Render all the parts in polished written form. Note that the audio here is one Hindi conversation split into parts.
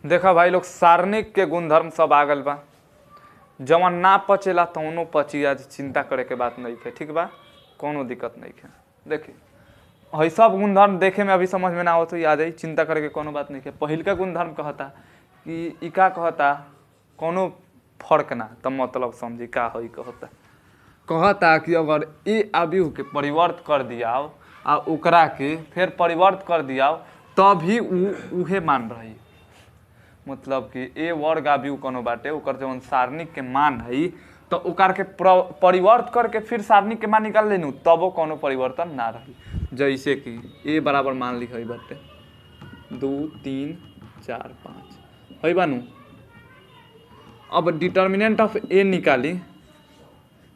देखा भाई लोग, सारणिक के गुणधर्म सब आ गल बा। जवन ना पचेला तौनो पची, आज चिंता करे के बात नहीं है। ठीक बा, कोनो दिक्कत नहीं है। देखिए हई सब गुणधर्म देखे में अभी समझ में ना हो तो याद है, चिंता करे के कोनो बात नहीं है। पहिलका गुणधर्म कहता कि इका कहता कोनो फर्क ना, तब मतलब समझी का हई कहता कि अगर ए अवयव के परिवर्त कर दियाओ आ ओकरा के फिर परिवर्त कर दियाओ तभी उहे मान रही। मतलब कि ए वर्ग अवयव कोनो बाटे, ओकर जवन सारणिक के मान है तो ओकर के परिवर्त करके फिर सारणिक के मान निकाल लेनू तबो कोनो परिवर्तन ना रही। जैसे कि ए बराबर मान ली है बाटे 2 3 4 5 है बानू। अब डिटर्मिनेंट ऑफ ए निकाली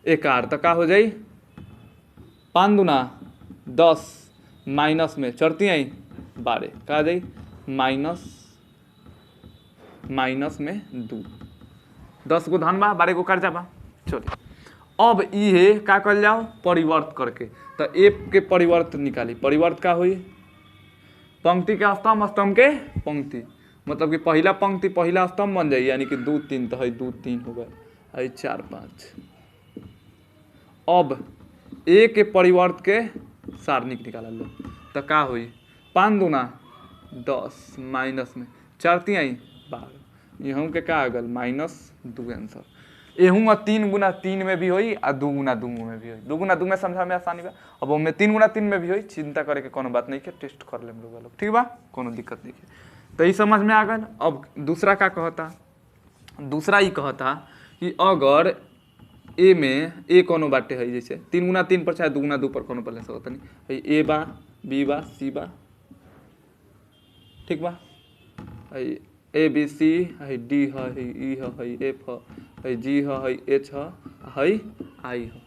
एकार तो का हो जाई 5 दूना 10 माइनस में चढ़ती आई 12 का जाई माइनस में 2 10 गो धन बा 12 गो कर्जा बा। चलिए अब ये का कर जाओ परिवर्त करके, तो एक के परिवर्त निकाली। परिवर्त का हुई पंक्ति के स्तंभ, स्तंभ के पंक्ति, मतलब कि पहला पंक्ति पहला स्तंभ बन जाए, यानी कि 2 3 तो है 2 3 हो गए है 4 5। अब ए के परिवर्त के सारणिक निकाल लो तो का हुई 5 दूना 10 माइनस में चढ़ती आई 12, यहूँ के का गल -2 आंसर। एहूँ 3 गुना 3 में भी होई आ 2 गुना 2 में भी होई। 2 गुना 2 में समझा में आसानी बा। अब उनमें 3 गुना 3 में भी होई, चिंता करे के कोनो बात नहीं है, टेस्ट कर लेम लोग। ठीक बा, कोनो दिक्कत नहीं है। तो ये समझ में आ गल। अब दूसरा का कहता, दूसरा ही कहता कि अगर ए में ए कोनो बाटे है, जैसे 3 गुना 3 पर चाहे 2 गुना 2 पर कोनो पहले से होता नहीं, ए बा बी बा सी बा, ठीक बा, ए बी सी है, डी है, ई है, एफ है, जी है, एच है, आई है,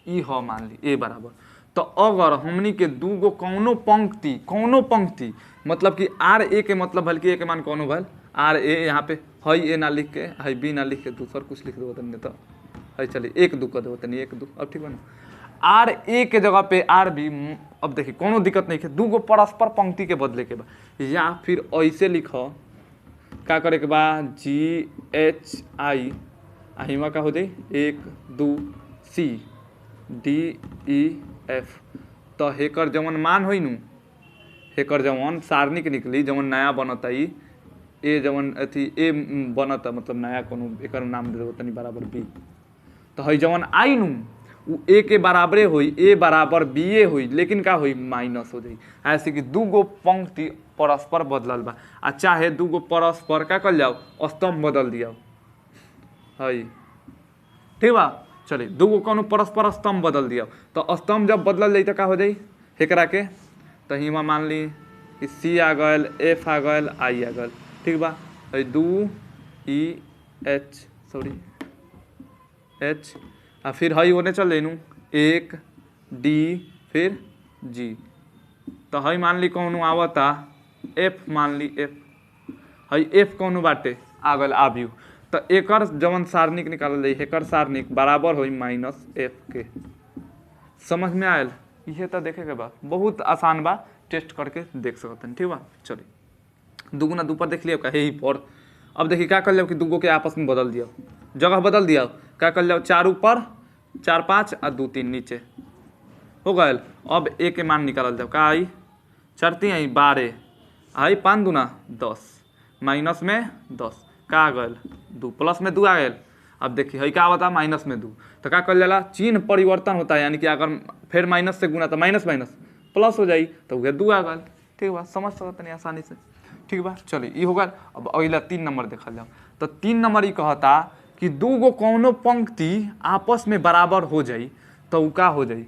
ई है मान ली ए बराबर। तो अगर हमनी के दू गो कौनो पंक्ति मतलब कि आर ए के मतलब भल कि ए के मान कौनो भल आर ए, यहाँ पे है ए ना लिख के है बी ना लिख के दूसर कुछ लिख दो तनी, तो है चलिए 1 2 कर दो तनी 1 2। अब ठीक बा ना, आर ए के जगह पे आर बी। अब देखिए कोनो दिक्कत नहीं है, दू गो परस्पर पंक्ति के बदले के बा, या फिर ऐसे लिखो का करे के बा जी एच आई हिमा का हो जाए 1 2 सी डी ई एफ। तो हेकर जवन मान होई नू, हेकर जवन सारणिक निकली जवन नया बनता ए जवन अथी ए बनता, मतलब नया कोनो एकर नाम दे दो तनी बराबर बी। तो है जवन आई नू उ ए के बराबरे होई, ए बराबर बी ए होई, लेकिन का होई माइनस हो जाई। ऐसे कि दू गो पंक्ति परस्पर बदलल बा, आ चाहे दू गो परस्पर का कर जाओ स्तंभ बदल दिया है, ठीक बा। चलिए दू गो कोनो परस्पर स्तंभ बदल दिया, तो स्तंभ जब बदलल जाई तो का हो जाई हेकरा के, तो हिमा मान ली कि सी आ गल, एफ आ गल, आई आ गल, ठीक बा। 2 ई एच सॉरी एच, आ फिर हई ओने चल लेनू 1 डी फिर जी। तो हई मान ली कौनो आवता एफ, मान ली एफ, हई एफ कौनो बाटे आ गल आव्यू। तो एकर जवन सारणिक निकालल जाई हेकर सारणिक बराबर होई -f के। समझ में आयल? ये तो देखे के बा, बहुत आसान बा, टेस्ट करके देख सकते। ठीक बा, चलिए 2 गुना 2 पर देख लिया का ही पर। अब देखिए क्या कर लिया कि 2 गो के आपस में बदल दिया, जगह बदल दिया, क्या कर लिया 4 ऊपर 4 5 और 2 3 नीचे हो गए। अब ए के मान निकाल जाओ, का आई चढ़ती आई 12 आई 5 दूना 10 माइनस में 10 का आ गल 2 प्लस में 2 आ गए। अब देखिए है क्या होता है माइनस में 2, तो क्या कर जाला चिन्ह परिवर्तन होता है, यानी कि अगर फिर माइनस से गुना तो माइनस माइनस प्लस हो जाई, तो वह 2 आ गल। ठीक बा, समझ सकते नहीं आसानी से। ठीक बा, चलिए ये हो गल। अब अगला 3 नंबर देखा जाओ, तो 3 नंबर ये कहता कि 2 गो कौनो पंक्ति आपस में बराबर हो जाई तो का हो जाई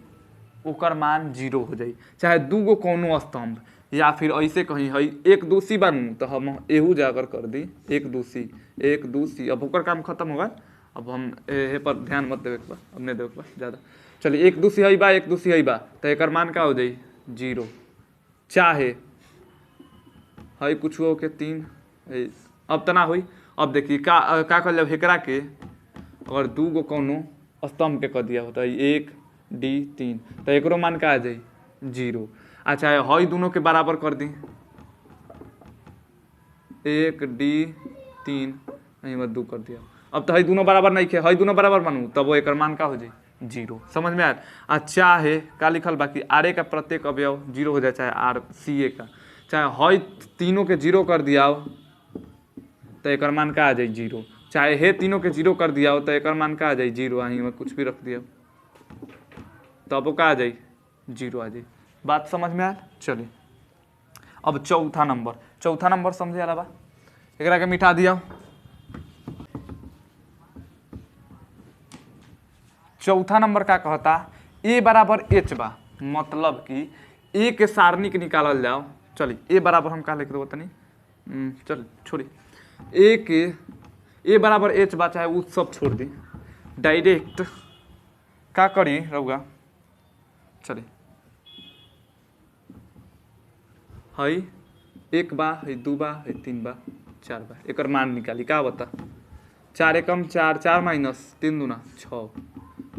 ओकर मान 0 हो जाई, चाहे 2 गो कौनो स्तंभ, या फिर ऐसे कहीं है 1 2 सी बनू तो हम एहू जाकर कर दी 1 2 सी 1 2 सी। अब ओकर काम खत्म हो गए, अब हम ए पर ध्यान मत देवे के बा, अब नहीं देवे के बा ज़्यादा। चलिए 1 2 सी है बा 1 2 सी है बा, तो एकर मान का हो जाई 0, चाहे है कुछ हो के 3 अब तना हुई। अब देखिए का कर जब हेकरा के अगर 2 गो कौनो स्तंभ के कर दिया होता है 1 डी 3, तो एकरो मान का आ जाए 0। अच्छा है दोनों के बराबर कर दी, 1 डी 3 यहीं में 2 कर दिया। अब तो हई दोनों बराबर नहीं खे, हई दोनों बराबर बनू तब वो एक मान का हो जाए 0। समझ में आया। चाहे का लिखल बाकी आर ए का प्रत्येक अवयव 0 हो जाए, चाहे आर सी ए का, चाहे हई तीनों के 0 कर दिया तो एक मान का आ जाए 0, चाहे हे तीनों के 0 कर दिया हो तो एक मान का आ जाए 0। यहीं में कुछ भी रख दिया तब वो का आ जाए 0 आ जाए। बात समझ में आया। चलिए अब चौथा नंबर समझे अलावा एकरा के मिटा दिया। चौथा नंबर का कहता ए बराबर एच बा, मतलब कि ए के सारणी के निकालल जाओ। चलिए ए बराबर हम का लिख दो तनी, चल छोड़ी ए बराबर एच बा, चाहे वो सब छोड़ दी, डायरेक्ट का करी रहुआ। चलिए हई 1 बा, हई 2 बा, हई 3 बा, 4 बा, एक मान निकाली का बता। 4 एकम 4, 4 माइनस 3 दूना 6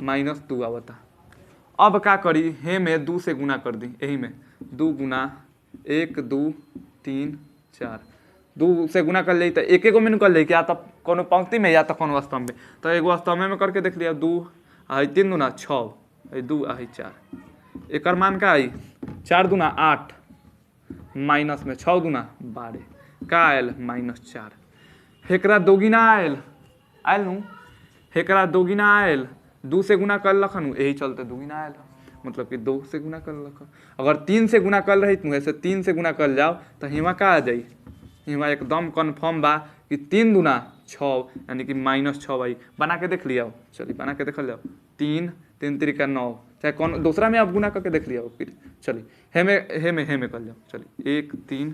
माइनस 2 आवता। अब का करी, हे में 2 से गुना कर दी, यही में 2 गुना 1 2 3 4, 2 से गुना कर ली तो एक में निकल जाए, या तो कोनो पंक्ति में या तो कोनो स्तंभ में। तो एगो स्तंभ में करके देख लिया, 2 आई 3 दूना 6, 2 आई 4, एक मान का आई 4 दूना 8 माइनस में 6 दूना 12 का आयल -4। हेकरा दोगुना आयल नू, हेकरा दोगुना आयल 2 से गुना कर लखन, यही चलते दोगुना आयल, मतलब कि 2 से गुना कर लखन। अगर 3 से गुना कर रही तू, ऐसे 3 से गुना कर जाओ तो हिमा का आ जाई, हिमा एकदम कन्फर्म बा कि 3 दूना 6 यानी कि -6 भाई। बना के देख लिया। चलिए बना के देखल जाओ, 3 3 3 9, चाहे कौन दूसरा में आप गुना करके देख लिया फिर। चलिए हे में कर जाओ। चलिए 1 3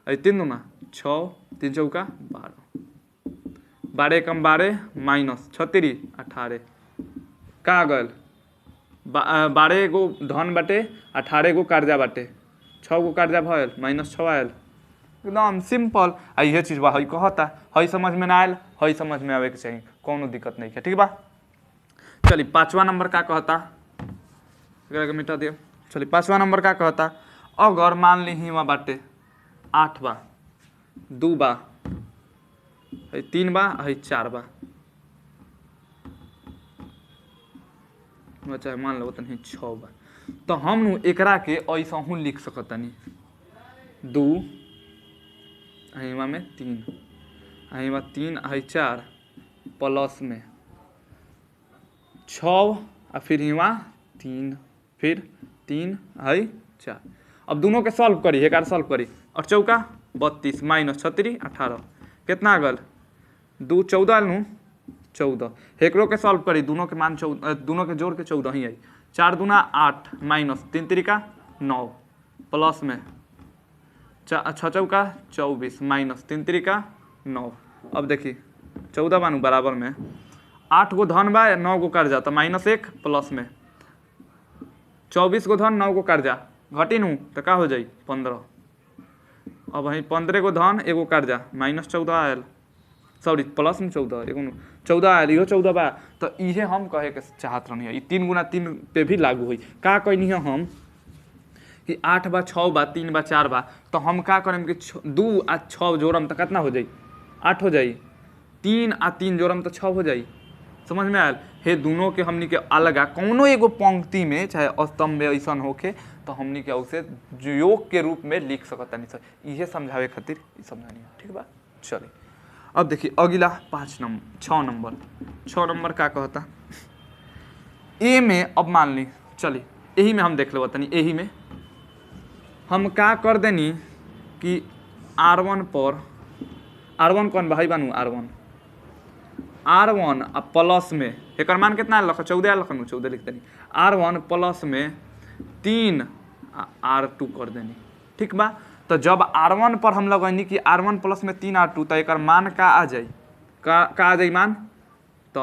3 दूना 6 3 चौका 12, 12 कम 12 माइनस 36 18 का गल 12 गो धन बाटे, 18 गो कर्जा बाटे, 6 गो कर्जा भयल -6 आयल। एकदम सिंपल। आ ये चीज बा हई कहता, हई समझ में ना आयल, हई समझ में आवे के चाहिए, कोनो दिक्कत नहीं है, ठीक बा। चलिए 5वां नंबर का कहता, एकरा के मिटा दियो। चलिए 5वां नंबर का कहता, अगर मान ली हिमा बाटे 8 बा, 2 बा, 3 बा, 4 बा, चाहे मान लो तनी 6 बा, तो हम एकरा के ऐसा हूँ लिख सकतनी 2 हिमा में 3, हिमा 3 4 प्लस में 6 और फिर हिमा 3, फिर 3 4। अब दोनों के सॉल्व करी, एक सॉल्व करी, और चौका 32 माइनस 36 18 कितना गल 2 14 लूँ 14। एकरो के सॉल्व करी, दोनों के मान 14, दोनों के जोड़ के 14 ही आई। 4 दूना 8 माइनस 3 3 9 प्लस में 6 चौका 24 माइनस 3 3 9। अब देखिए 14 बानू बराबर में 8 गो धन बा 9 गो कर्जा, तो -1 प्लस में 24 गो धन 9 गो कर्जा घटी नू तो का हो जाई 15। अब वही 15 गो धन एगो कर्जा -14 आयल, सॉरी प्लस में 14 एगो 14 आयल, इहो 14 बा। तो इहे हम कहे के चाहत रहनी है, 3 गुना 3 पे भी लागू हुई। का कहनी है हम कि 8 बा 6 बा 3 बा 4 बा, तो हम का करें कि 2 आ 6 जोड़म तो कितना हो जाई 8 हो जाई, 3 आ 3 जोड़म तो 6 हो जाई। समझ में आयल। हे दोनों के हमनी के अलग कौनो एगो पंक्ति में चाहे स्तंभ में ऐसा होके तो हमनी के उसे योग के रूप में लिख सकतानी सर, इहे समझावे खातिर समझानी है, ठीक बा। चलिए अब देखिए अगला 6 नंबर का कहता, ए में अब मान ली, चलिए यही में हम देख ले तनी, यही में हम का कर देनी कि R1 पर R1 कौन भाई बानू R1 आ प्लस में एक मान कितना लख 14 लखन 14 लिख देनी, R1 प्लस में 3 R2 कर देनी, ठीक बा। तो जब R1 पर हम लगनी कि R1 प्लस में 3 R2 तो एक मान का आ जाई, का आ जाई मान, तो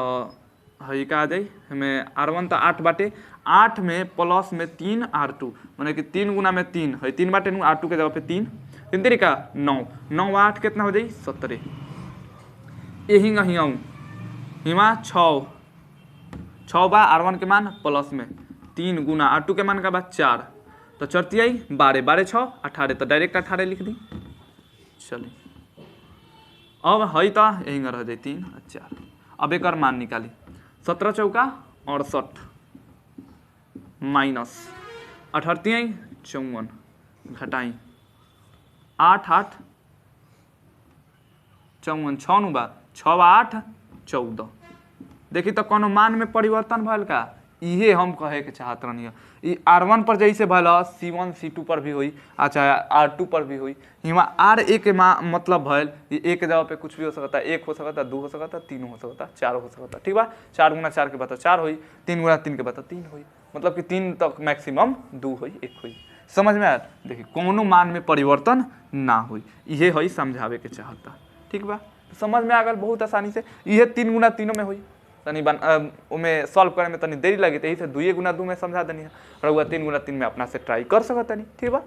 हई का आ जाई हमें R1 तो 8 बाटे, 8 में प्लस में 3 R2 माने कि 3 गुना में 3 है 3 बाटे नू, R2 के जगह पे 3 3 3 9 9 8 कितना हो जाई 17। यही नहीं आऊँ हिमा 6 बा R1 के मान प्लस में 3 गुना R2 के मान का बा 4, तो 4 आई 12 12 6 18, तो डायरेक्ट 18 लिख दी। चलिए अब है तो यही रह जाए 3 और 4। अब एक मान निकाली 17 चौका 68 माइनस 18 54 घटाई 8 8 54 6 नु बा 6 8 14। देखी तो कोनो मान में परिवर्तन भल का इहे हम कहे के चाहत रहनी। ई R1 पर जैसे भल C1 C2 पर भी हुई अच्छा R2 पर भी हुई। हिमा R1 के मतलब भल एक जगह पे कुछ भी हो सकता है, 1 हो सकता है, 2 हो सकता है, 3 हो सकता है, 4 हो सकता है। ठीक बा 4 गुना 4 के बाद 4 हुई, 3 गुना 3 के बाद 3 हुई, मतलब कि 3 तक मैक्सिमम 2 हुई 1 हुई। समझ में आया? देखिए कोनो मान में परिवर्तन ना हुई इहे है समझावे के चाहता। ठीक बा समझ में आ गल बहुत आसानी से। इहे 3 गुना 3 में हुई तनी उमें सॉल्व करे में तनी देरी लगी, यही से 2 गुना 2 में समझा देनी है। और 3 गुना 3 में अपना से ट्राई कर सकत तनी। ठीक बा।